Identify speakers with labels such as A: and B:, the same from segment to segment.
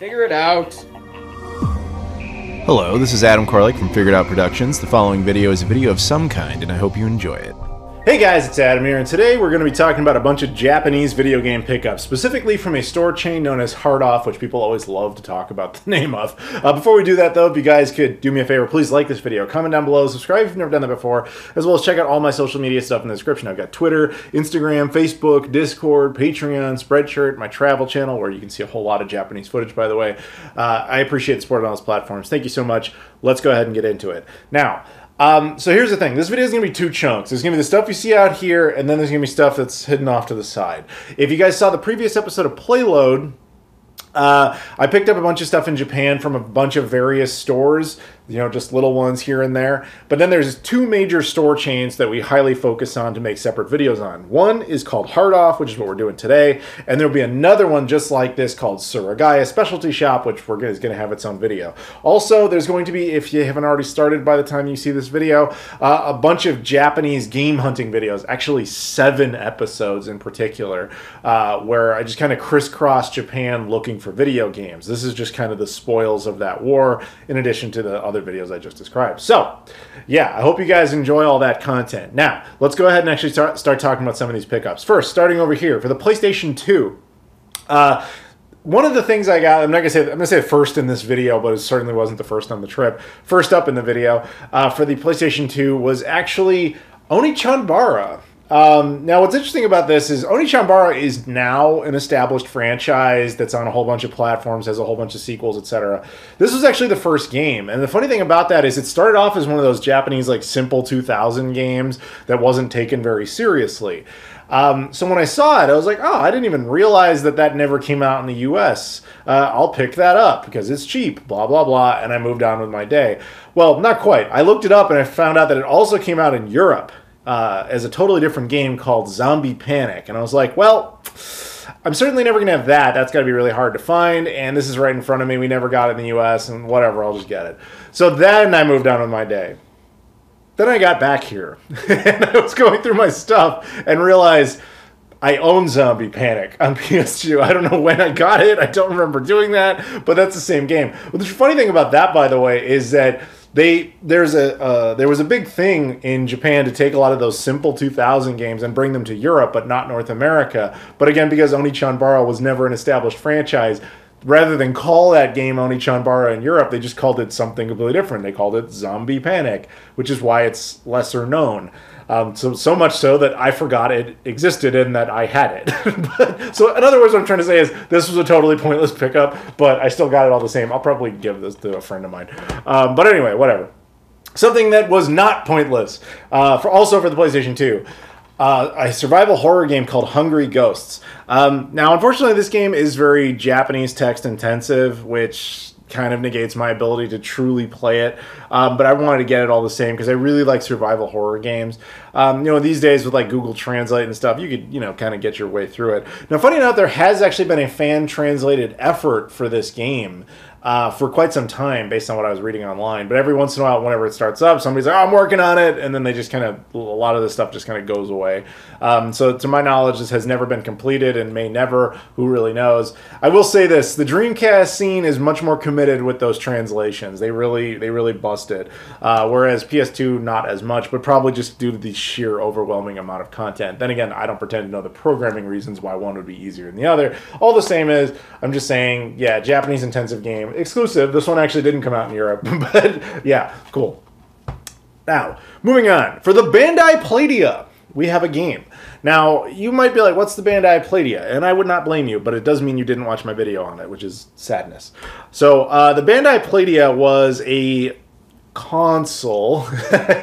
A: Figure it out.
B: Hello, this is Adam Koralik from Figured Out Productions. The following video is a video of some kind, and I hope you enjoy it.
C: Hey guys, it's Adam here, and today we're going to be talking about a bunch of Japanese video game pickups, specifically from a store chain known as Hard Off, which people always love to talk about the name of. Before we do that though, if you guys could do me a favor, please like this video, comment down below, subscribe if you've never done that before, as well as check out all my social media stuff in the description. I've got Twitter, Instagram, Facebook, Discord, Patreon, Spreadshirt, my travel channel, where you can see a whole lot of Japanese footage, by the way. I appreciate the support on those platforms. Thank you so much. Let's go ahead and get into it. Now, so here's the thing. This video is going to be two chunks. There's going to be the stuff you see out here, and then there's going to be stuff that's hidden off to the side. If you guys saw the previous episode of Playload, I picked up a bunch of stuff in Japan from a bunch of various stores, you know, just little ones here and there. But then there's two major store chains that we highly focus on to make separate videos on. One is called Hard Off, which is what we're doing today. And there'll be another one just like this called Suragaya Specialty Shop, which is going to have its own video. Also, there's going to be, if you haven't already started by the time you see this video, a bunch of Japanese game hunting videos, actually 7 episodes in particular, where I just kind of crisscross Japan looking for video games. This is just kind of the spoils of that war, in addition to the other videos I just described. So, yeah, I hope you guys enjoy all that content. Now, let's go ahead and actually start talking about some of these pickups. First, starting over here, for the PlayStation 2, one of the things I got, I'm going to say first in this video, but it certainly wasn't the first on the trip. First up in the video, for the PlayStation 2 was actually Oni-chan-bara. Now, what's interesting about this is Oni-chan-bara is now an established franchise that's on a whole bunch of platforms, has a whole bunch of sequels, etc. This was actually the first game, and the funny thing about that is it started off as one of those Japanese, like, simple 2000 games that wasn't taken very seriously. So when I saw it, I was like, oh, I didn't even realize that that never came out in the US. I'll pick that up because it's cheap, blah, blah, blah, and I moved on with my day. Well, not quite. I looked it up and I found out that it also came out in Europe. As a totally different game called Zombie Panic. And I was like, well, I'm certainly never going to have that. That's got to be really hard to find. And this is right in front of me. We never got it in the US, and whatever, I'll just get it. So then I moved on with my day. Then I got back here. And I was going through my stuff and realized I own Zombie Panic on PS2. I don't know when I got it. I don't remember doing that, but that's the same game. Well, the funny thing about that, by the way, is that there was a big thing in Japan to take a lot of those simple 2000 games and bring them to Europe, but not North America. But again, because Oni-chan-bara was never an established franchise, rather than call that game Oni-chan-bara in Europe, they just called it something completely different. They called it Zombie Panic, which is why it's lesser known. So much so that I forgot it existed and that I had it. So in other words, what I'm trying to say is this was a totally pointless pickup, but I still got it all the same. I'll probably give this to a friend of mine. But anyway, whatever. Something that was not pointless, also for the PlayStation 2. A survival horror game called Hungry Ghosts. Now, unfortunately, this game is very Japanese text intensive, which kind of negates my ability to truly play it, but I wanted to get it all the same because I really like survival horror games. You know, these days with like Google Translate and stuff, you could, you know, kind of get your way through it. Now, funny enough, there has actually been a fan-translated effort for this game for quite some time based on what I was reading online, but every once in a while, whenever it starts up, somebody's like, oh, I'm working on it, and then they just kind of, a lot of this stuff just kind of goes away. So to my knowledge, this has never been completed and may never, who really knows. I will say this, the Dreamcast scene is much more committed with those translations. They really bust it, whereas PS2 not as much, but probably just due to the sheer overwhelming amount of content. Then again, I don't pretend to know the programming reasons why one would be easier than the other. All the same is, I'm just saying, yeah, Japanese intensive game, exclusive. This one actually didn't come out in Europe, but yeah, cool. Now, moving on. For the Bandai Pladia, we have a game. Now, you might be like, what's the Bandai Pladia? And I would not blame you, but it does mean you didn't watch my video on it, which is sadness. So, the Bandai Pladia was a console,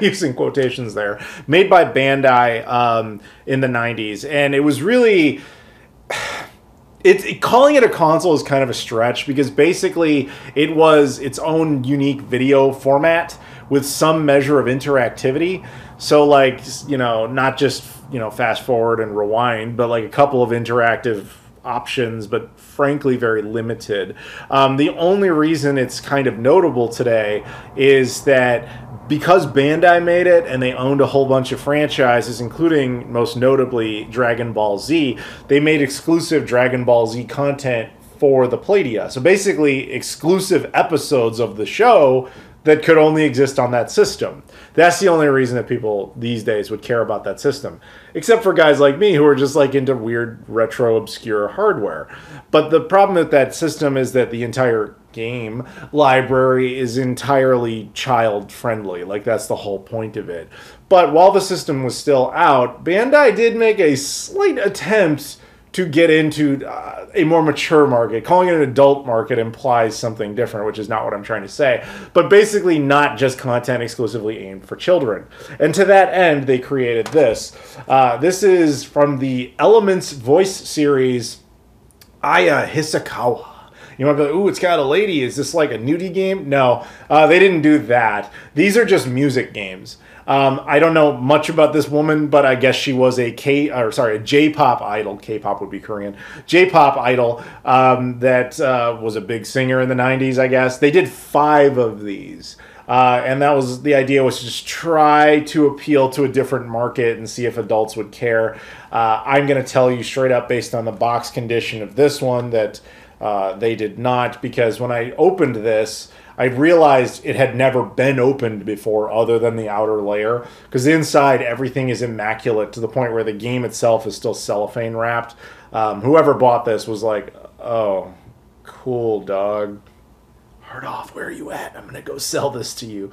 C: using quotations there, made by Bandai in the 90s, and it was really... calling it a console is kind of a stretch because basically it was its own unique video format with some measure of interactivity. So like, you know, not just, you know, fast forward and rewind, but like a couple of interactive options, but frankly very limited. The only reason it's kind of notable today is that because Bandai made it and they owned a whole bunch of franchises, including most notably Dragon Ball Z, they made exclusive Dragon Ball Z content for the Playdia. So basically, exclusive episodes of the show that could only exist on that system. That's the only reason that people these days would care about that system. Except for guys like me who are just like into weird, retro, obscure hardware. But the problem with that system is that the entire game library is entirely child-friendly. Like, that's the whole point of it. But while the system was still out, Bandai did make a slight attempt to get into a more mature market. Calling it an adult market implies something different, which is not what I'm trying to say. But basically not just content exclusively aimed for children. And to that end, they created this. This is from the Elements voice series, Aya Hisakawa. You might be like, ooh, it's got a lady. Is this like a nudie game? No, they didn't do that. These are just music games. I don't know much about this woman, but I guess she was a J-pop idol. K-pop would be Korean. J-pop idol that was a big singer in the 90s, I guess. They did 5 of these. And that was the idea, was to just try to appeal to a different market and see if adults would care. I'm going to tell you straight up, based on the box condition of this one, that they did not, because when I opened this, I realized it had never been opened before other than the outer layer, because inside everything is immaculate to the point where the game itself is still cellophane wrapped. Whoever bought this was like, oh, cool, dog. Hard off, where are you at? I'm going to go sell this to you.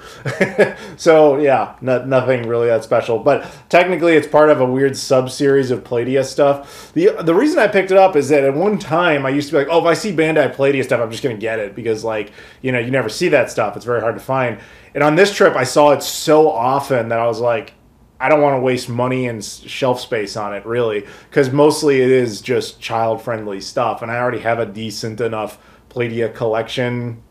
C: So, yeah, nothing really that special. But technically, it's part of a weird sub-series of Playdia stuff. The reason I picked it up is that at one time, I used to be like, oh, if I see Bandai Playdia stuff, I'm just going to get it. Because, like, you know, you never see that stuff. It's very hard to find. And on this trip, I saw it so often that I was like, I don't want to waste money and shelf space on it, really. Because mostly it is just child-friendly stuff. And I already have a decent enough Playdia collection,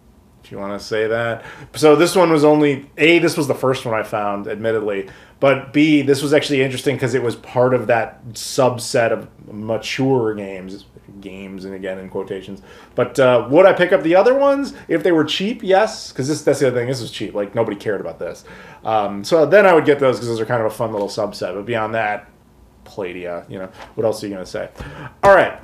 C: if you want to say that. So this one was only, A, this was the first one I found, admittedly, but B, this was actually interesting because it was part of that subset of mature games, and again in quotations. But would I pick up the other ones if they were cheap? Yes, because that's the other thing, this was cheap, like nobody cared about this. So then I would get those because those are kind of a fun little subset, but beyond that, Playdia, you know, what else are you going to say? All right.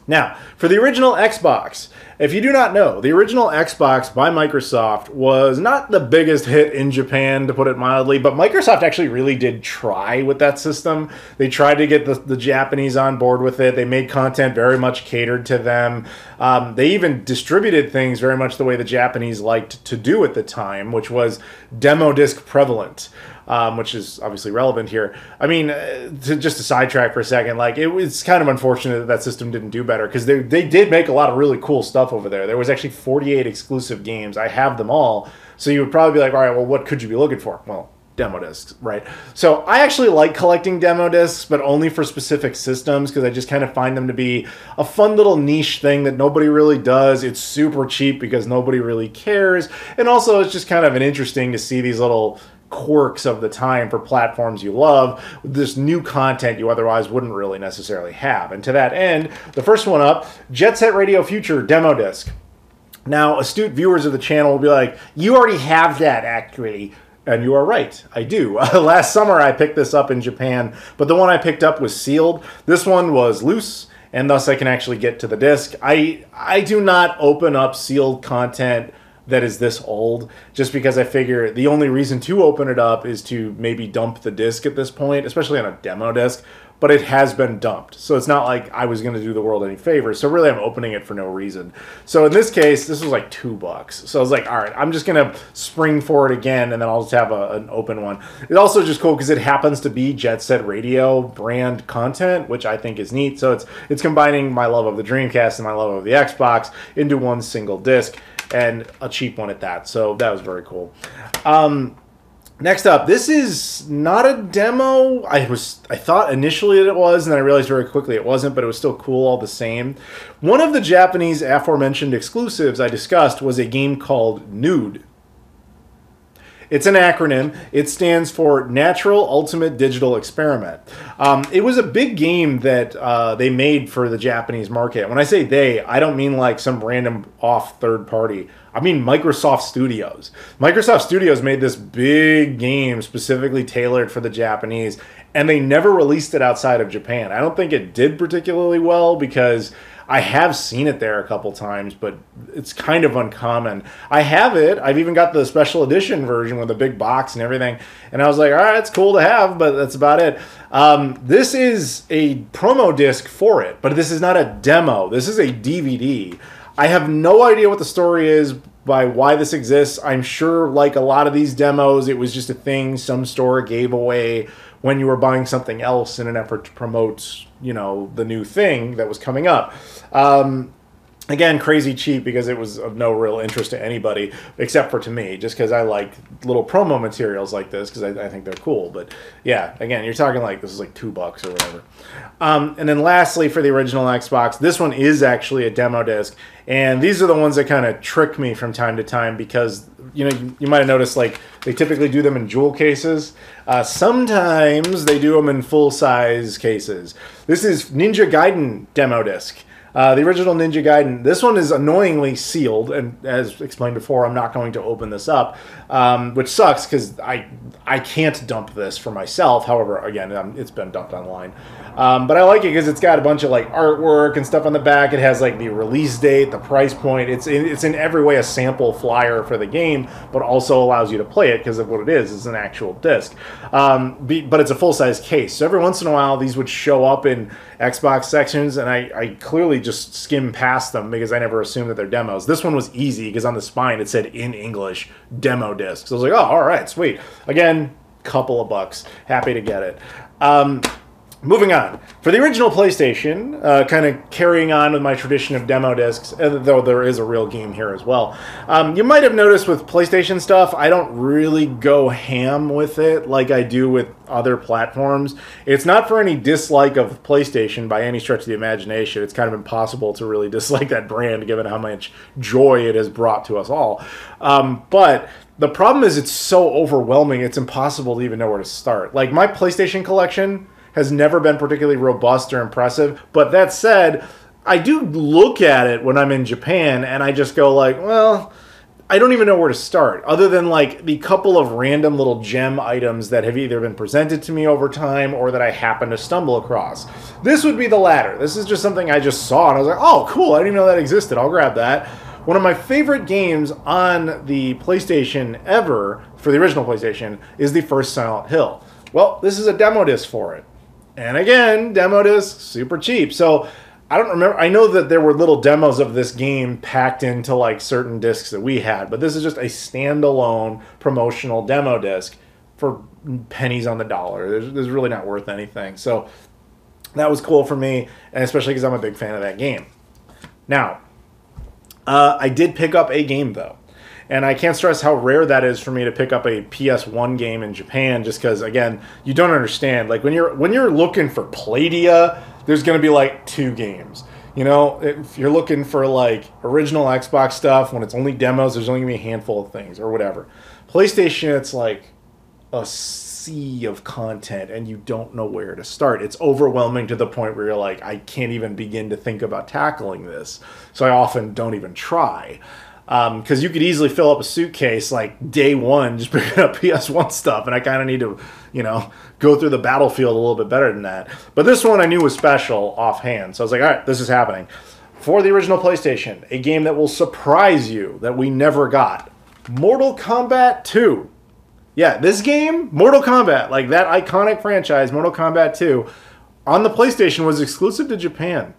C: Now, for the original Xbox, if you do not know, the original Xbox by Microsoft was not the biggest hit in Japan, to put it mildly, but Microsoft actually really did try with that system. They tried to get the Japanese on board with it. They made content very much catered to them. They even distributed things very much the way the Japanese liked to do at the time, which was demo disc prevalent. Which is obviously relevant here. I mean, just to sidetrack for a second, like it's kind of unfortunate that system didn't do better, because they did make a lot of really cool stuff over there. There was actually 48 exclusive games. I have them all. So you would probably be like, all right, well, what could you be looking for? Well, demo discs, right? So I actually like collecting demo discs, but only for specific systems, because I just kind of find them to be a fun little niche thing that nobody really does. It's super cheap because nobody really cares. And also it's just kind of interesting to see these little quirks of the time for platforms you love, with this new content you otherwise wouldn't really necessarily have. And to that end, the first one up, Jet Set Radio Future demo disc. Now, astute viewers of the channel will be like, you already have that, actually. And you are right, I do. Last summer I picked this up in Japan, but the one I picked up was sealed. This one was loose, and thus I can actually get to the disc. I do not open up sealed content that is this old, just because I figure the only reason to open it up is to maybe dump the disc at this point, especially on a demo disc, but it has been dumped. So it's not like I was going to do the world any favors. So really I'm opening it for no reason. So in this case, this was like $2. So I was like, all right, I'm just going to spring for it again, and then I'll just have an open one. It's also just cool because it happens to be Jet Set Radio brand content, which I think is neat. So it's combining my love of the Dreamcast and my love of the Xbox into one single disc, and a cheap one at that. So that was very cool. Next up, this is not a demo. I thought initially that it was, and then I realized very quickly it wasn't, but it was still cool all the same. One of the Japanese aforementioned exclusives I discussed was a game called Nude. It's an acronym. It stands for Natural Ultimate Digital Experiment. It was a big game that they made for the Japanese market. When I say they, I don't mean like some random off third party. I mean Microsoft Studios. Microsoft Studios made this big game specifically tailored for the Japanese, and they never released it outside of Japan. I don't think it did particularly well because I have seen it there a couple times, but it's kind of uncommon. I have it. I've even got the special edition version with a big box and everything. And I was like, all right, it's cool to have, but that's about it. This is a promo disc for it, but this is not a demo. This is a DVD. I have no idea what the story is by why this exists. I'm sure, like a lot of these demos, it was just a thing some store gave away when you were buying something else in an effort to promote, you know, the new thing that was coming up. Again, crazy cheap because it was of no real interest to anybody except for to me, just because I like little promo materials like this because I think they're cool. But yeah, again, you're talking like this is like $2 or whatever. And then lastly, for the original Xbox, this one is actually a demo disc. And these are the ones that kind of trick me from time to time because, you know, you might have noticed like they typically do them in jewel cases. Sometimes they do them in full-size cases. This is Ninja Gaiden demo disc. The original Ninja Gaiden. This one is annoyingly sealed, and as explained before, I'm not going to open this up, which sucks because I can't dump this for myself. However, again, it's been dumped online. But I like it because it's got a bunch of like artwork and stuff on the back. It has like the release date, the price point. It's in every way a sample flyer for the game, but also allows you to play it because of what it is. It's an actual disc. But it's a full-size case. So every once in a while, these would show up in Xbox sections, and I clearly just skim past them because I never assumed that they're demos. This one was easy because on the spine it said in English demo disc. So I was like, oh, all right, sweet. Again, couple of bucks. Happy to get it. Moving on. For the original PlayStation, kind of carrying on with my tradition of demo discs, though there is a real game here as well. You might have noticed with PlayStation stuff, I don't really go ham with it like I do with other platforms. It's not for any dislike of PlayStation by any stretch of the imagination. It's kind of impossible to really dislike that brand given how much joy it has brought to us all. But the problem is it's so overwhelming, it's impossible to even know where to start. Like my PlayStation collection has never been particularly robust or impressive. But that said, I do look at it when I'm in Japan and I just go like, well, I don't even know where to start other than like the couple of random little gem items that have either been presented to me over time or that I happen to stumble across. This would be the latter. This is just something I just saw and I was like, oh, cool. I didn't even know that existed. I'll grab that. One of my favorite games on the PlayStation ever, for the original PlayStation, is the first Silent Hill. Well, this is a demo disc for it. And again, demo disc, super cheap. So I don't remember. I know that there were little demos of this game packed into like certain discs that we had, but this is just a standalone promotional demo disc for pennies on the dollar. There's really not worth anything. So that was cool for me, and especially because I'm a big fan of that game. Now, I did pick up a game though. And I can't stress how rare that is for me to pick up a PS1 game in Japan, just because, again, you don't understand. Like when you're looking for Playdia, there's going to be like 2 games. You know, if you're looking for like original Xbox stuff, when it's only demos, there's only going to be a handful of things or whatever. PlayStation, it's like a sea of content, and you don't know where to start. It's overwhelming to the point where you're like, I can't even begin to think about tackling this. So I often don't even try. Because you could easily fill up a suitcase like day one just picking up PS1 stuff, and I kind of need to, you know, go through the battlefield a little bit better than that. But this one I knew was special offhand, so I was like, all right, this is happening. For the original PlayStation, a game that will surprise you that we never got. Mortal Kombat 2. Yeah, this game, Mortal Kombat, like that iconic franchise, Mortal Kombat 2, on the PlayStation was exclusive to Japan.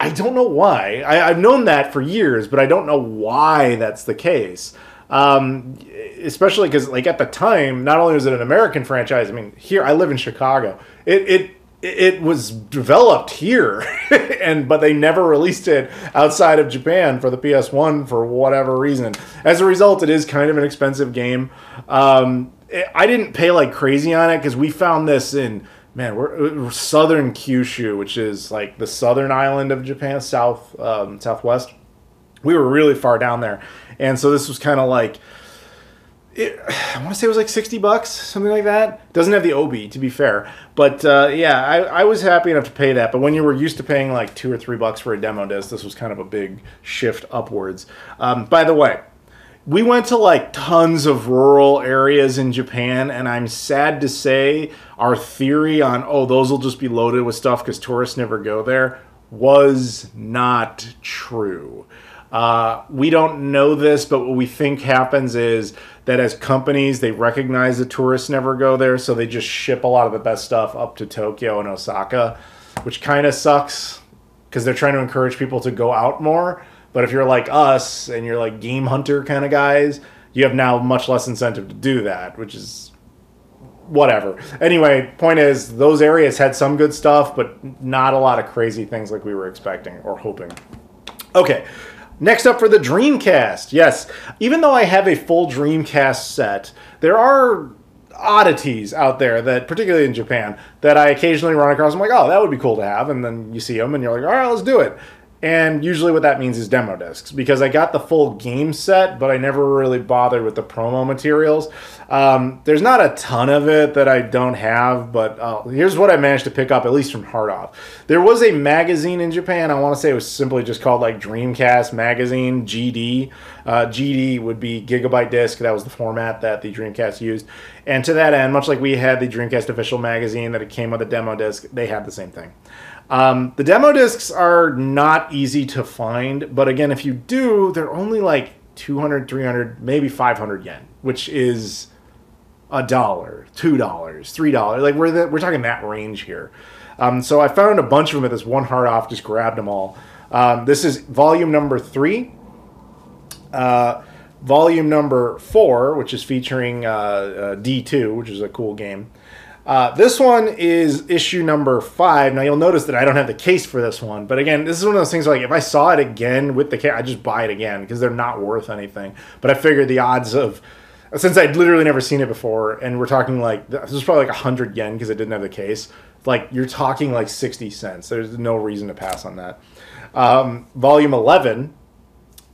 C: I don't know why. I've known that for years, but I don't know why that's the case. Especially because, like, at the time, not only was it an American franchise. I mean, here I live in Chicago. It was developed here, but they never released it outside of Japan for the PS1 for whatever reason. As a result, it is kind of an expensive game. I didn't pay like crazy on it because we found this in. Man, we're southern Kyushu, which is like the southern island of Japan, southwest. We were really far down there. And so this was kind of like, I want to say it was like $60, something like that. Doesn't have the Obi, to be fair. But yeah, I was happy enough to pay that. But when you were used to paying like $2 or $3 for a demo disc, this was kind of a big shift upwards. By the way, we went to like tons of rural areas in Japan, and I'm sad to say our theory on, oh, those will just be loaded with stuff because tourists never go there, was not true. We don't know this, but what we think happens is that as companies, they recognize the tourists never go there, so they just ship a lot of the best stuff up to Tokyo and Osaka, which kind of sucks because they're trying to encourage people to go out more. But if you're like us and you're like game hunter kind of guys, you have now much less incentive to do that, which is whatever. Anyway, point is, those areas had some good stuff, but not a lot of crazy things like we were expecting or hoping. Okay, next up for the Dreamcast. Yes, even though I have a full Dreamcast set, there are oddities out there that, particularly in Japan, that I occasionally run across. I'm like, oh, that would be cool to have. And then you see them and you're like, all right, let's do it. And usually what that means is demo discs, because I got the full game set, but I never really bothered with the promo materials. There's not a ton of it that I don't have, but here's what I managed to pick up, at least from Hard Off. There was a magazine in Japan. I want to say it was simply just called like Dreamcast Magazine, GD. GD would be Gigabyte Disc. That was the format that the Dreamcast used. And to that end, much like we had the Dreamcast official magazine that it came with a demo disc, they had the same thing. The demo discs are not easy to find, but again, if you do, they're only like 200, 300, maybe 500 yen, which is $1, $2, $3. Like we're talking that range here. So I found a bunch of them at this one Hard Off, just grabbed them all. This is volume number 3. Volume number 4, which is featuring D2, which is a cool game. This one is issue number 5. Now, you'll notice that I don't have the case for this one. But again, this is one of those things where, like, if I saw it again with the case, I'd just buy it again because they're not worth anything. But I figured the odds of, since I'd literally never seen it before, and we're talking like, this was probably like 100 yen because it didn't have the case. Like, you're talking like 60 cents. There's no reason to pass on that. Volume 11,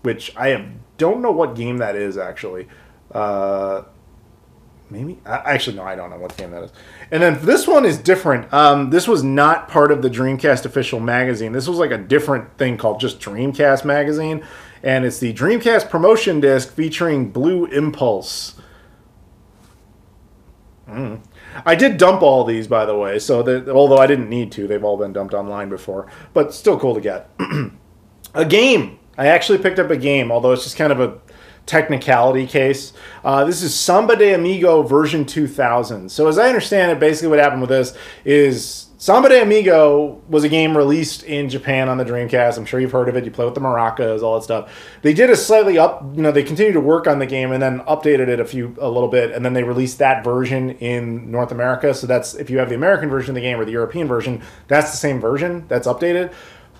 C: which don't know what game that is, actually. Maybe? Actually, no, I don't know what game that is. And then this one is different. This was not part of the Dreamcast official magazine. This was like a different thing called just Dreamcast Magazine. And it's the Dreamcast promotion disc featuring Blue Impulse. I did dump all these, by the way. So although I didn't need to, they've all been dumped online before. But still cool to get. A game. I actually picked up a game, although it's just kind of a technicality case. This is Samba de Amigo version 2000. So as I understand it, basically what happened with this is Samba de Amigo was a game released in Japan on the Dreamcast. I'm sure you've heard of it. You play with the maracas, all that stuff. They did a slightly they continued to work on the game and then updated it a little bit, and then they released that version in North America. So that's, if you have the American version of the game or the European version, that's the same version that's updated.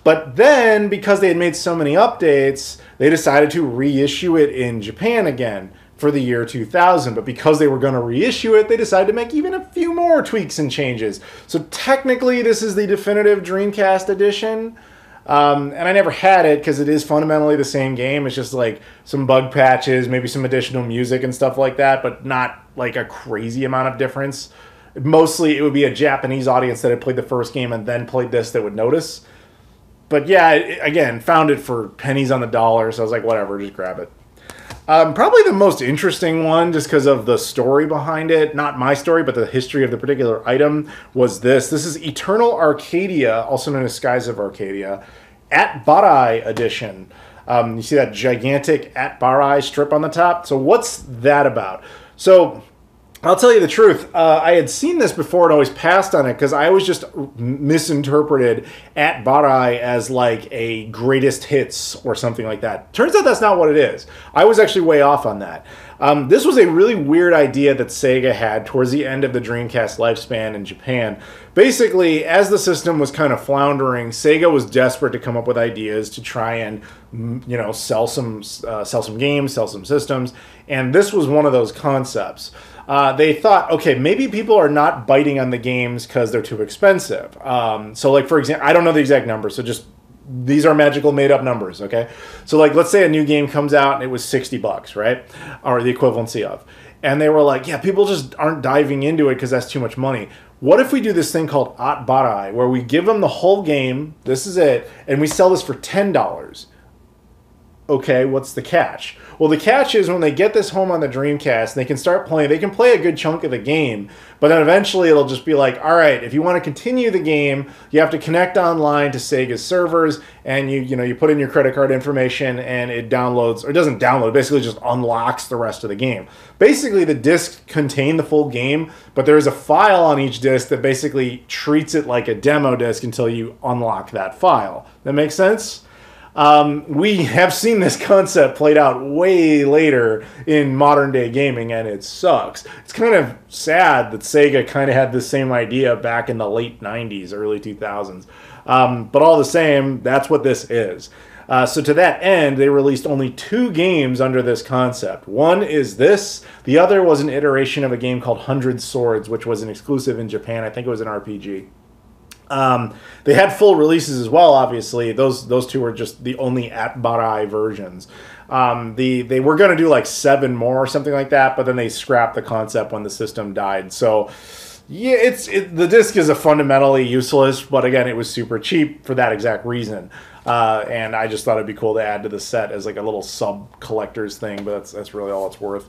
C: But then, because they had made so many updates, they decided to reissue it in Japan again for the year 2000. But because they were going to reissue it, they decided to make even a few more tweaks and changes. So technically, this is the definitive Dreamcast edition. And I never had it because it is fundamentally the same game. It's just like some bug patches, maybe some additional music and stuff like that, but not like a crazy amount of difference. Mostly, it would be a Japanese audience that had played the first game and then played this that would notice. But yeah, again, found it for pennies on the dollar, so I was like, whatever, just grab it. Probably the most interesting one, just because of the story behind it, not my story, but the history of the particular item, was this. This is Eternal Arcadia, also known as Skies of Arcadia, At Barai edition. You see that gigantic At Barai strip on the top? So what's that about? So I'll tell you the truth. I had seen this before and always passed on it because I always just misinterpreted At Barai as like a greatest hits or something like that. Turns out that's not what it is. I was actually way off on that. This was a really weird idea that Sega had towards the end of the Dreamcast lifespan in Japan. Basically, as the system was kind of floundering, Sega was desperate to come up with ideas to try and, sell some games, sell some systems, and this was one of those concepts. They thought, okay, maybe people are not biting on the games because they're too expensive. So, like, for example, I don't know the exact number, so just, these are magical made-up numbers, okay? So, like, let's say a new game comes out and it was $60, right? Or the equivalency of. And they were like, yeah, people just aren't diving into it because that's too much money. What if we do this thing called At Barai, where we give them the whole game, this is it, and we sell this for $10? okay, what's the catch? Well, the catch is when they get this home on the Dreamcast, they can start playing. They can play a good chunk of the game, but then eventually it'll just be like, all right, if you want to continue the game, you have to connect online to Sega's servers, and you put in your credit card information, and it downloads, or it doesn't download, it basically just unlocks the rest of the game. Basically, the discs contain the full game, but there is a file on each disc that basically treats it like a demo disc until you unlock that file. That makes sense? We have seen this concept played out way later in modern day gaming, and it sucks. It's kind of sad that Sega kind of had the same idea back in the late 90s, early 2000s. But all the same, that's what this is. So to that end, they released only 2 games under this concept. One is this. The other was an iteration of a game called 100 Swords, which was an exclusive in Japan. I think it was an RPG. They had full releases as well, obviously. Those 2 were just the only at-Barai versions. They were going to do like 7 more or something like that, but then they scrapped the concept when the system died. So, yeah, the disc is a fundamentally useless, but again, it was super cheap for that exact reason. And I just thought it'd be cool to add to the set as like a little sub-collector's thing, but that's really all it's worth.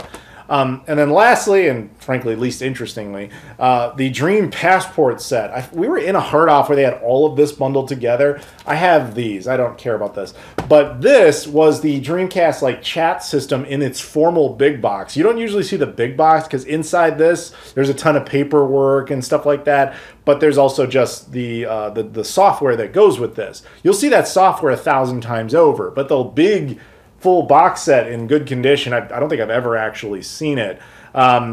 C: And then lastly, and frankly least interestingly, the Dream Passport set. We were in a hard-off where they had all of this bundled together. I have these. I don't care about this. But this was the Dreamcast like chat system in its formal big box. You don't usually see the big box because inside this, there's a ton of paperwork and stuff like that. But there's also just the software that goes with this. You'll see that software 1,000 times over, but the big full box set in good condition, I don't think I've ever actually seen it.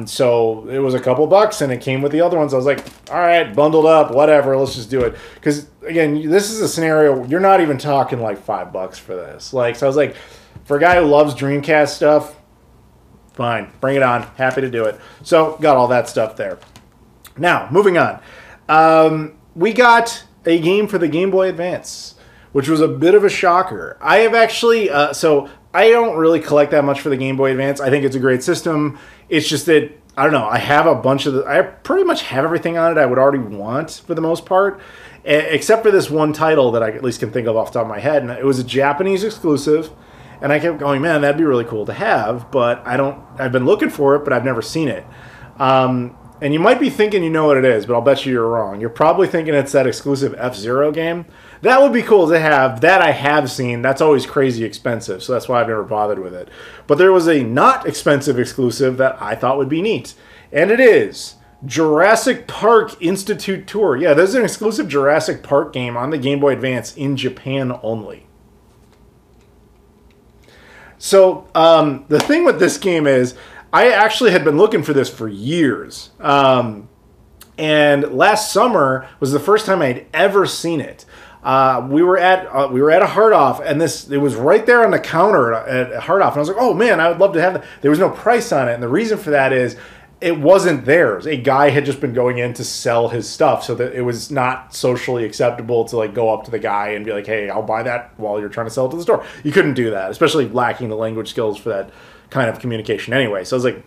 C: So it was a couple bucks, and it came with the other ones. I was like, all right, bundled up, whatever, let's just do it. Because, again, this is a scenario, you're not even talking like $5 for this. So I was like, for a guy who loves Dreamcast stuff, fine, bring it on, happy to do it. So got all that stuff there. Now, moving on. We got a game for the Game Boy Advance, which was a bit of a shocker. I have actually, so I don't really collect that much for the Game Boy Advance. I think it's a great system. It's just that, I don't know, I have a bunch of I pretty much have everything on it I would already want for the most part, except for this one title that I at least can think of off the top of my head. And it was a Japanese exclusive, and I kept going, man, that'd be really cool to have, but I've been looking for it, but I've never seen it. And you might be thinking you know what it is, but I'll bet you're wrong. You're probably thinking it's that exclusive F-Zero game. That would be cool to have. That I have seen. That's always crazy expensive, so that's why I've never bothered with it. But there was a not expensive exclusive that I thought would be neat. And it is Jurassic Park Institute Tour. Yeah, there's an exclusive Jurassic Park game on the Game Boy Advance in Japan only. So the thing with this game is, I actually had been looking for this for years. And last summer was the first time I'd ever seen it. We were at a hard off, and it was right there on the counter at hard off. And I was like, oh man, I would love to have that. There was no price on it. And the reason for that is it wasn't theirs. A guy had just been going in to sell his stuff, so that it was not socially acceptable to like go up to the guy and be like, hey, I'll buy that while you're trying to sell it to the store. You couldn't do that, especially lacking the language skills for that kind of communication anyway. So I was like,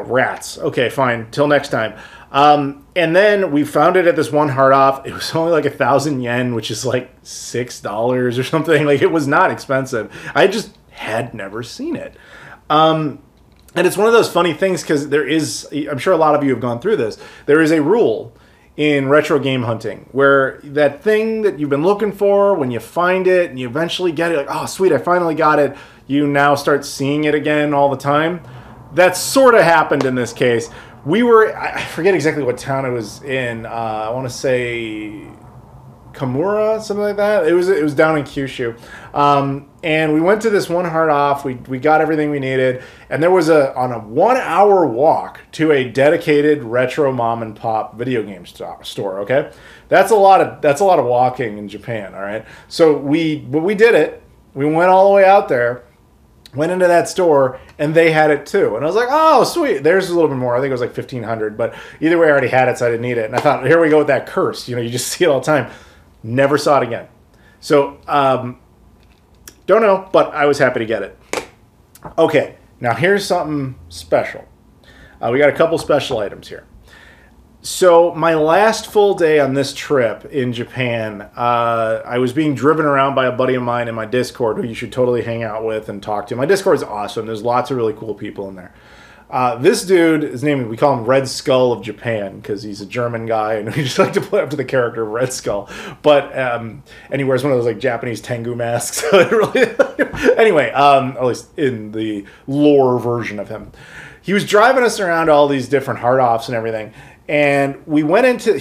C: rats. Okay, fine. Till next time. And then we found it at this one hard off. It was only like 1,000 yen, which is like $6 or something. Like, it was not expensive. I just had never seen it. And it's one of those funny things because there is, I'm sure a lot of you have gone through this, there is a rule in retro game hunting where that thing that you've been looking for, when you find it and you eventually get it, like, oh, sweet, I finally got it, you now start seeing it again all the time. That sort of happened in this case. We were, I forget exactly what town it was in. I want to say Kamura, something like that. It was down in Kyushu. And we went to this one hard off. We got everything we needed. And there was on a 1-hour walk to a dedicated retro mom and pop video game store, okay? That's a lot of walking in Japan, all right? So we did it. We went all the way out there. Went into that store, and they had it too. And I was like, oh, sweet. There's a little bit more. I think it was like 1,500. But either way, I already had it, so I didn't need it. And I thought, here we go with that curse. You just see it all the time. Never saw it again. So, don't know, but I was happy to get it. Okay, now here's something special. We got a couple special items here. So my last full day on this trip in Japan, I was being driven around by a buddy of mine in my Discord who you should totally hang out with and talk to. My Discord is awesome. There's lots of really cool people in there. This dude, his name, we call him Red Skull of Japan because he's a German guy and we just like to play up to the character of Red Skull. But, and he wears one of those like Japanese Tengu masks. So it really, anyway, at least in the lore version of him. He was driving us around all these different hard-offs and everything. And we went into,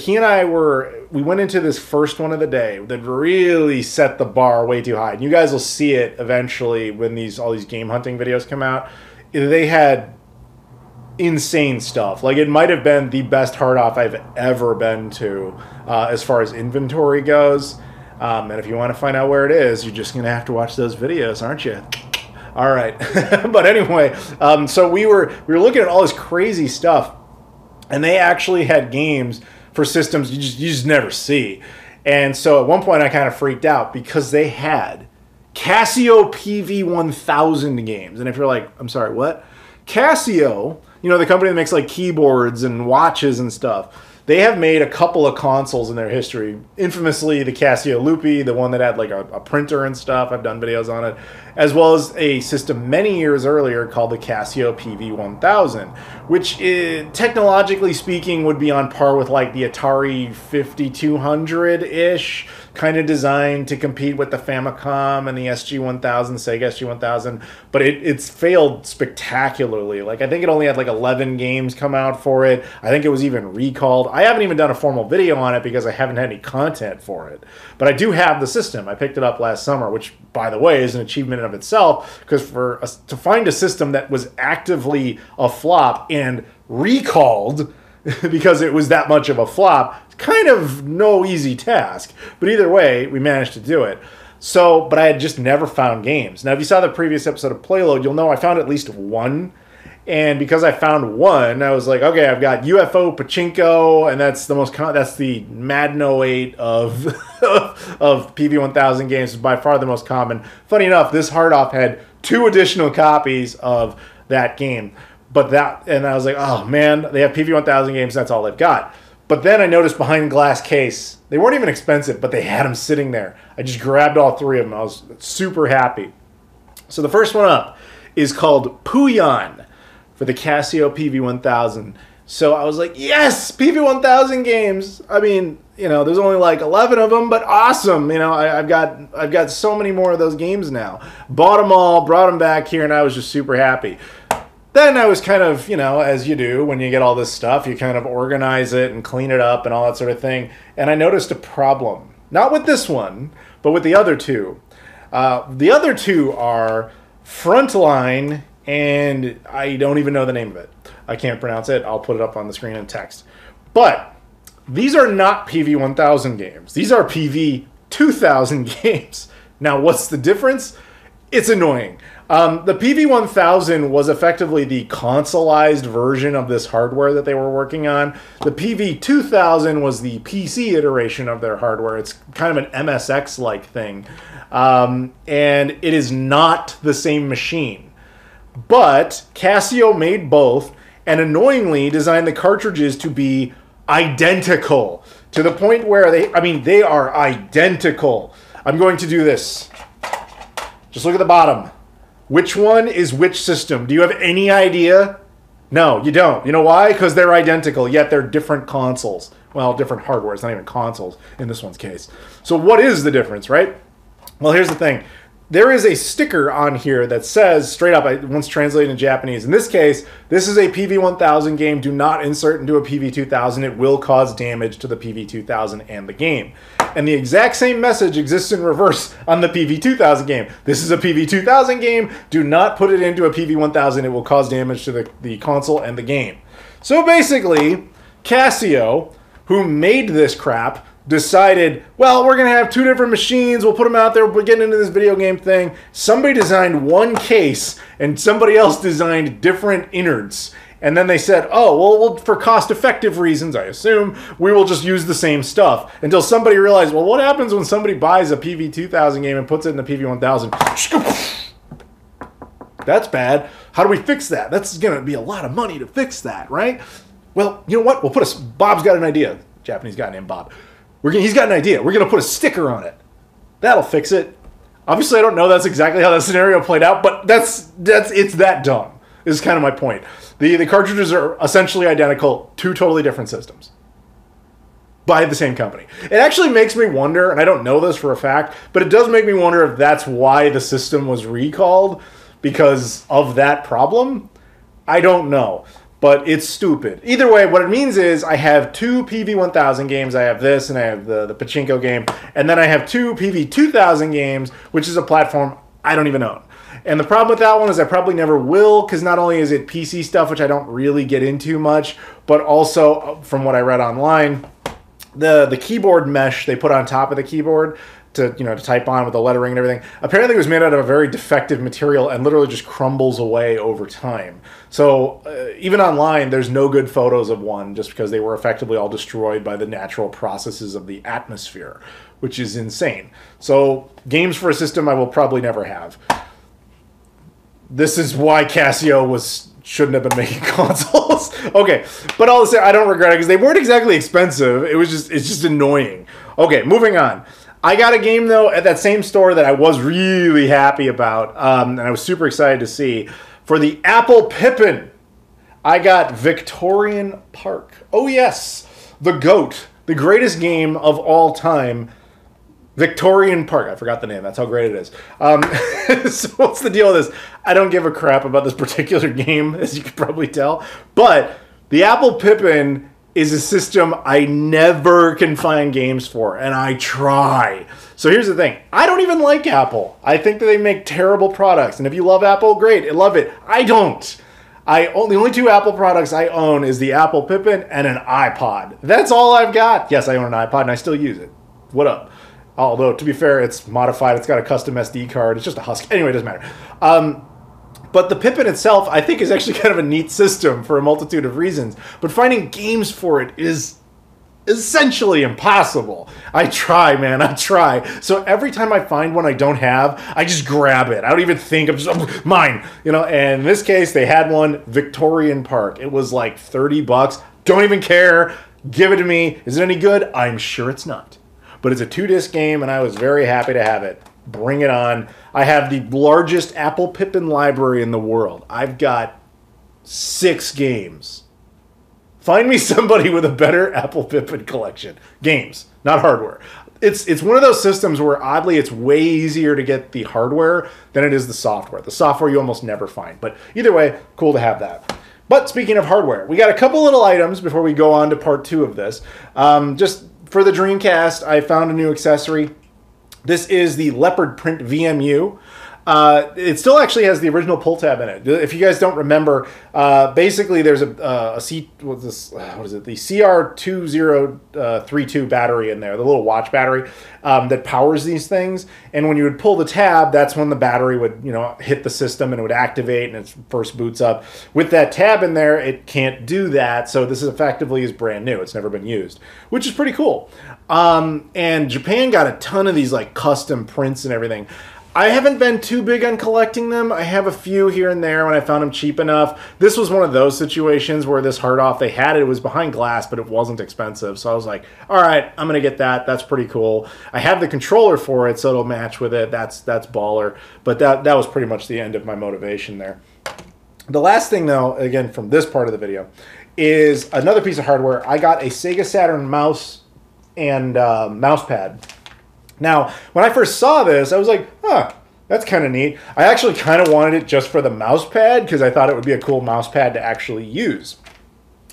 C: we went into this first one of the day that really set the bar way too high. And you guys will see it eventually when all these game hunting videos come out. They had insane stuff. Like, it might have been the best hard off I've ever been to as far as inventory goes. And if you want to find out where it is, you're just going to have to watch those videos, aren't you? All right. But anyway, so we were looking at all this crazy stuff. And they actually had games for systems you just never see. And so at one point I kind of freaked out because they had Casio PV1000 games. And if you're like, I'm sorry, what? Casio, you know, the company that makes like keyboards and watches and stuff, they have made a couple of consoles in their history. Infamously, the Casio Loopy, the one that had like a printer and stuff. I've done videos on it. As well as a system many years earlier called the Casio PV1000, which technologically speaking would be on par with like the Atari 5200-ish, kind of designed to compete with the Famicom and the SG-1000, Sega SG-1000, but it's failed spectacularly. Like, I think it only had like 11 games come out for it. I think it was even recalled. I haven't even done a formal video on it because I haven't had any content for it. But I do have the system. I picked it up last summer, which, by the way, is an achievement in of itself, because to find a system that was actively a flop and recalled because it was that much of a flop, kind of no easy task. But either way, we managed to do it. So, but I had just never found games. Now, if you saw the previous episode of Playload, you'll know I found at least one. And because I found one, I was like, okay, I've got UFO Pachinko, and that's the that's the Madden 08 of of PV1000 games. Is by far the most common. Funny enough, this hard off had 2 additional copies of that game. And I was like, oh man, they have PV1000 games, that's all they've got. But then I noticed behind glass case, they weren't even expensive, but they had them sitting there. I just grabbed all 3 of them. I was super happy. So the first one up is called Puyan for the Casio PV1000. So I was like, yes, PV1000 games. I mean, you know, there's only like 11 of them, but awesome. You know, I've got so many more of those games now. Bought them all, brought them back here, and I was just super happy. Then I was kind of, you know, as you do when you get all this stuff, you kind of organize it and clean it up and all that sort of thing. And I noticed a problem. Not with this one, but with the other 2. The other 2 are Frontline, and I don't even know the name of it. I can't pronounce it. I'll put it up on the screen in text. But these are not PV1000 games. These are PV2000 games. Now, what's the difference? It's annoying. The PV1000 was effectively the consoleized version of this hardware that they were working on. The PV2000 was the PC iteration of their hardware. It's kind of an MSX-like thing. And it is not the same machine. But Casio made both, and annoyingly designed the cartridges to be identical, to the point where they are identical. I'm going to do this. Just look at the bottom. Which one is which system? Do you have any idea? No, you don't. You know why? Because they're identical, yet they're different consoles. Well, different hardware. It's not even consoles in this one's case. So what is the difference, right? Well, here's the thing. There is a sticker on here that says, straight up, once translated in Japanese, in this case, this is a PV1000 game. Do not insert into a PV2000. It will cause damage to the PV2000 and the game. And the exact same message exists in reverse on the PV2000 game. This is a PV2000 game. Do not put it into a PV1000. It will cause damage to the console and the game. So basically, Casio, who made this crap, decided, well, we're going to have 2 different machines. We'll put them out there. We're getting into this video game thing. Somebody designed one case, and somebody else designed different innards. And then they said, oh, well, for cost-effective reasons, I assume, we will just use the same stuff. Until somebody realized, well, what happens when somebody buys a PV2000 game and puts it in the PV1000? That's bad. How do we fix that? That's going to be a lot of money to fix that, right? well, you know what? We'll put a... Bob's got an idea. Japanese guy named Bob. He's got an idea. We're going to put a sticker on it. That'll fix it. Obviously, I don't know that's exactly how that scenario played out, but it's that dumb, is kind of my point. The cartridges are essentially identical, two totally different systems by the same company. It actually makes me wonder, and I don't know this for a fact, but it does make me wonder if that's why the system was recalled, because of that problem. I don't know, but it's stupid. Either way, what it means is I have two PV1000 games. I have this, and I have the Pachinko game, and then I have two PV2000 games, which is a platform I don't even own. And the problem with that one is I probably never will, because not only is it PC stuff, which I don't really get into much, but also, from what I read online, the keyboard mesh they put on top of the keyboard to type on with the lettering and everything, apparently it was made out of a very defective material and literally just crumbles away over time. So even online, there's no good photos of one, just because they were effectively all destroyed by the natural processes of the atmosphere, which is insane. So games for a system I will probably never have. This is why Casio shouldn't have been making consoles. Okay, but I'll say I don't regret it because they weren't exactly expensive. It's just annoying. Okay, moving on. I got a game though at that same store that I was really happy about, and I was super excited to see. For the Apple Pippin, I got Victorian Park. Oh yes, the GOAT, the greatest game of all time. Victorian Park. I forgot the name. That's how great it is. So what's the deal with this? I don't give a crap about this particular game, as you can probably tell. But the Apple Pippin is a system I never can find games for, and I try. So here's the thing. I don't even like Apple. I think that they make terrible products. And if you love Apple, great. I love it. I don't. The only two Apple products I own is the Apple Pippin and an iPod. That's all I've got. Yes, I own an iPod, and I still use it. What up? Although, to be fair, it's modified. It's got a custom SD card. It's just a husk. Anyway, it doesn't matter. But the Pippin itself, I think, is actually kind of a neat system for a multitude of reasons. But finding games for it is essentially impossible. I try, man. I try. So every time I find one I don't have, I just grab it. I don't even think. I'm just, mine. And in this case, they had one, Victorian Park. It was like $30. Don't even care. Give it to me. Is it any good? I'm sure it's not. But it's a 2-disc game, and I was very happy to have it. Bring it on. I have the largest Apple Pippin library in the world. I've got 6 games. Find me somebody with a better Apple Pippin collection. Games, not hardware. It's one of those systems where, oddly, it's way easier to get the hardware than it is the software. The software you almost never find. But either way, cool to have that. But speaking of hardware, we got a couple little items before we go on to part 2 of this. Just for the Dreamcast, I found a new accessory. This is the Leopard Print VMU. It still actually has the original pull tab in it. If you guys don't remember, basically there's the CR2032 battery in there, the little watch battery that powers these things. And when you would pull the tab, that's when the battery would hit the system and it would activate and it first boots up. With that tab in there, it can't do that. So this is effectively brand new. It's never been used, which is pretty cool. And Japan got a ton of these like custom prints and everything. I haven't been too big on collecting them. I have a few here and there when I found them cheap enough. This was one of those situations where this hard off, they had it. It was behind glass, but it wasn't expensive. So I was like, all right, I'm going to get that. That's pretty cool. I have the controller for it, so it'll match with it. That's baller. But that was pretty much the end of my motivation there. The last thing, though, again, from this part of the video, is another piece of hardware. I got a Sega Saturn mouse and mouse pad. Now, when I first saw this, I was like, huh, that's kind of neat. I actually kind of wanted it just for the mouse pad because I thought it would be a cool mouse pad to actually use.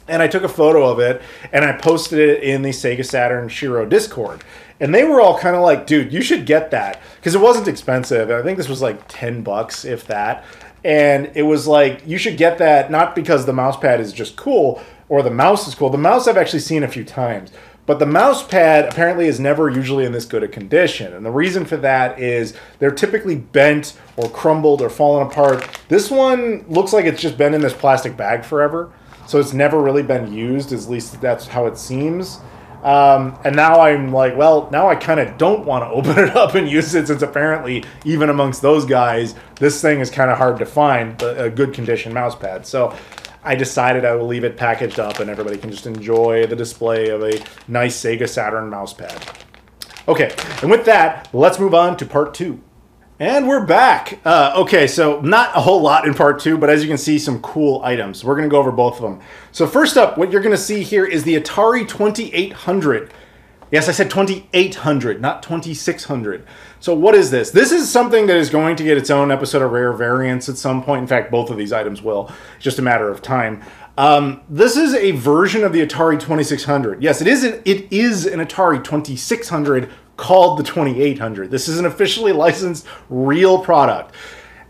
C: And I took a photo of it, and I posted it in the Sega Saturn Shiro Discord. And they were all kind of like, dude, you should get that. Because it wasn't expensive. I think this was like $10, if that. And it was like, you should get that, not because the mouse pad is just cool, or the mouse is cool. The mouse I've actually seen a few times. But the mouse pad apparently is never usually in this good a condition. And the reason for that is they're typically bent or crumbled or fallen apart. This one looks like it's just been in this plastic bag forever. So it's never really been used, at least that's how it seems. And now I'm like, well, now I kind of don't want to open it up and use it, since apparently even amongst those guys, this thing is kind of hard to find, a good condition mouse pad. So I decided I will leave it packaged up and everybody can just enjoy the display of a nice Sega Saturn mouse pad. Okay, and with that, let's move on to part 2. And we're back. Okay, so not a whole lot in part 2, but as you can see, some cool items. We're going to go over both of them. So first up, what you're going to see here is the Atari 2800. Yes, I said 2800, not 2600. So what is this? This is something that is going to get its own episode of Rare Variants at some point. In fact, both of these items will. It's just a matter of time. This is a version of the Atari 2600. Yes, it is an Atari 2600 called the 2800. This is an officially licensed real product.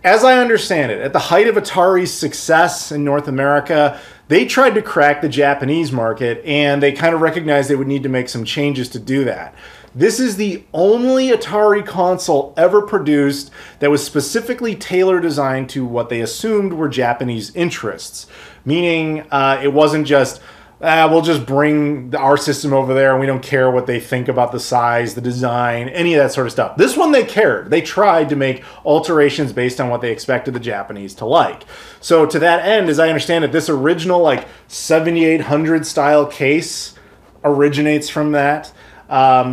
C: As I understand it, at the height of Atari's success in North America, they tried to crack the Japanese market, and they kind of recognized they would need to make some changes to do that. This is the only Atari console ever produced that was specifically tailor-designed to what they assumed were Japanese interests. Meaning, it wasn't just, we'll just bring our system over there and we don't care what they think about the size, the design, any of that sort of stuff. This one they cared. They tried to make alterations based on what they expected the Japanese to like. So to that end, as I understand it, this original like 7800 style case originates from that.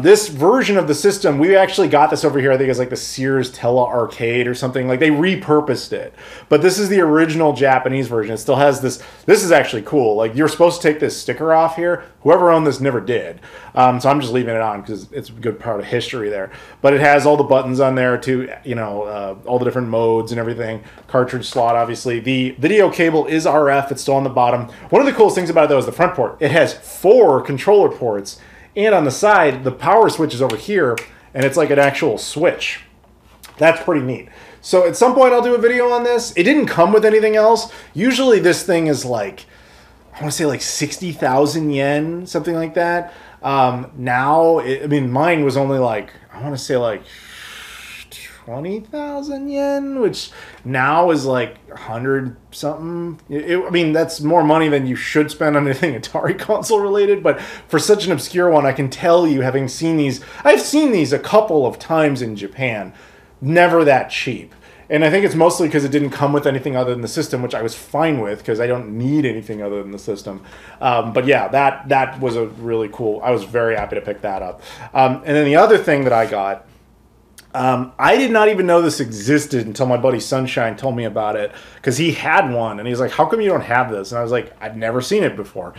C: This version of the system, we actually got this over here, I think it's like the Sears Tele Arcade or something. Like they repurposed it. But this is the original Japanese version. It still has this. This is actually cool. Like you're supposed to take this sticker off here. Whoever owned this never did. So I'm just leaving it on because it's a good part of history there. But it has all the buttons on there too, you know, all the different modes and everything. Cartridge slot, obviously. The video cable is RF. It's still on the bottom. One of the coolest things about it though is the front port. It has 4 controller ports. And on the side, the power switch is over here, and it's like an actual switch. That's pretty neat. So at some point, I'll do a video on this. It didn't come with anything else. Usually this thing is like, I want to say like 60,000 yen, something like that. Now, I mean, mine was only like, I want to say like 20,000 yen, which now is like 100 something. I mean, that's more money than you should spend on anything Atari console related, but for such an obscure one, I can tell you, having seen these, I've seen these a couple of times in Japan, never that cheap. And I think it's mostly because it didn't come with anything other than the system, which I was fine with because I don't need anything other than the system. But yeah, that was a really cool, I was very happy to pick that up. And then the other thing that I got, I did not even know this existed until my buddy Sunshine told me about it because he had one and he's like, how come you don't have this? And I was like, I've never seen it before.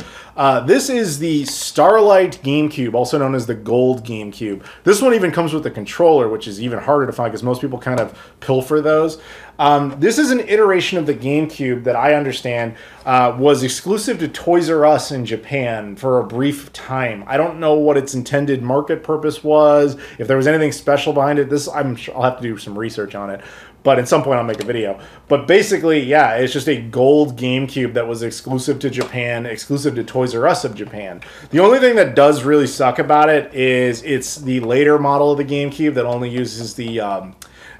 C: This is the Starlight GameCube, also known as the Gold GameCube. This one even comes with a controller, which is even harder to find because most people kind of pilfer those. This is an iteration of the GameCube that I understand was exclusive to Toys R Us in Japan for a brief time. I don't know what its intended market purpose was, if there was anything special behind it. This, I'm sure I'll have to do some research on it, but at some point I'll make a video. But basically, yeah, it's just a gold GameCube that was exclusive to Japan, exclusive to Toys R Us of Japan. The only thing that does really suck about it is it's the later model of the GameCube that only uses the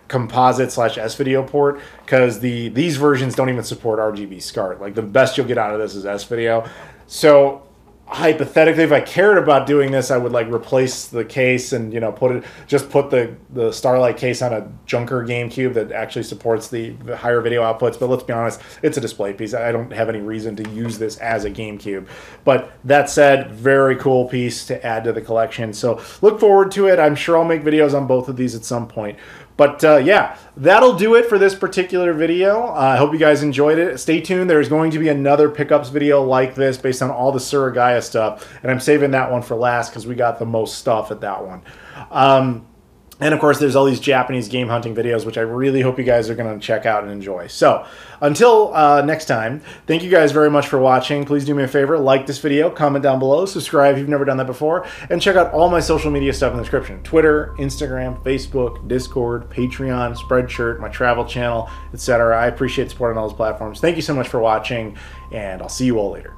C: composite / S-video port, because these versions don't even support RGB SCART. Like the best you'll get out of this is S-video. So hypothetically, if I cared about doing this, I would like replace the case and, you know, put the Starlight case on a junker GameCube that actually supports the higher video outputs. But let's be honest, it's a display piece. I don't have any reason to use this as a GameCube. But that said, very cool piece to add to the collection. So look forward to it. I'm sure I'll make videos on both of these at some point. But yeah, that'll do it for this particular video. I hope you guys enjoyed it. Stay tuned. There's going to be another pickups video like this based on all the Surigaya stuff. And I'm saving that one for last because we got the most stuff at that one. And of course, there's all these Japanese game hunting videos, which I really hope you guys are going to check out and enjoy. So until next time, thank you guys very much for watching. Please do me a favor, like this video, comment down below, subscribe if you've never done that before, and check out all my social media stuff in the description. Twitter, Instagram, Facebook, Discord, Patreon, Spreadshirt, my travel channel, etc. I appreciate support on all those platforms. Thank you so much for watching, and I'll see you all later.